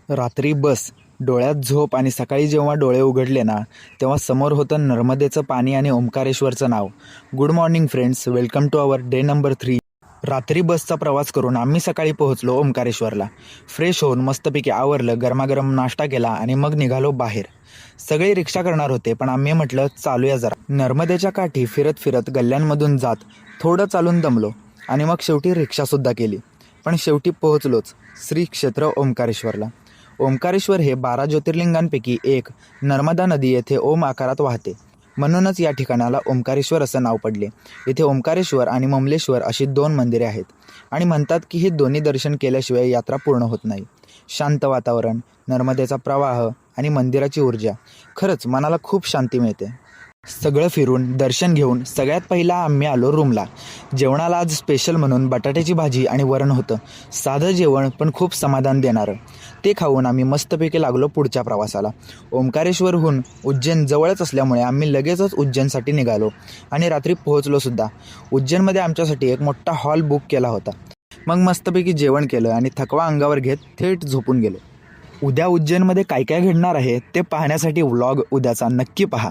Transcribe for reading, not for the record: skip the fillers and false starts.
रात्री बस, डोळ्यात झोप आणि सकाळी जेव्हा डोळे उघडले ना, तेव्हा समोर होतं नर्मदेचं पाणी आणि ओंकारेश्वरचं नाव. Good morning friends, welcome to our day number 3. रात्री बसचा प्रवास करून आम्ही सकाळी पोहोचलो ओंकारेश्वरला. फ्रेश होऊन मस्तपैकी आवरलं, गरमागरम नाश्ता केला आणि मग निघालो बाहेर. सगळे रिक्षा करणार होते, पण आम्ही म्हटलं चालूया जरा. नर्मदेच्या काठी फिरत फिरत गल्ल्यांमधून जात थोडं चालून दमलो आणि मग शेवटी रिक्षासुद्धा केली. पण शेवटी पोहोचलोच श्री क्षेत्र ओंकारेश्वरला. ओंकारेश्वर हे 12 ज्योतिर्लिंगांपैकी एक नर्मदा नदी येथे ओम आकारात वाहते. म्हणूनच या ठिकाणाला ओंकारेश्वर असं नाव पडले. इथे ओंकारेश्वर आणि ममलेश्वर अशी 2 मंदिरे आहेत आणि म्हणतात की हे दोन्ही दर्शन केल्याशिवाय यात्रा पूर्ण होत नाही. शांत वातावरण, नर्मदेचा प्रवाह आणि मंदिराची ऊर्जा, खरंच मनाला खूप शांती मिळते. सगळं फिरून दर्शन घेऊन सगळ्यात पहिला आम्ही आलो रूमला. जेवणाला आज स्पेशल म्हणून बटाट्याची भाजी आणि वरण होतं. साधं जेवण पण खूप समाधान देणारं. ते खाऊन आम्ही मस्तपैकी लागलो पुढच्या प्रवासाला. ओंकारेश्वरहून उज्जैन जवळच असल्यामुळे आम्ही लगेचच उज्जैनसाठी निघालो आणि रात्री पोहोचलोसुद्धा. उज्जैनमध्ये आमच्यासाठी एक मोठा हॉल बुक केला होता. मग मस्तपैकी जेवण केलं आणि थकवा अंगावर घेत थेट झोपून गेलो. उद्या उज्जैनमध्ये काय काय घडणार आहे ते पाहण्यासाठी व्लॉग उद्याचा नक्की पहा.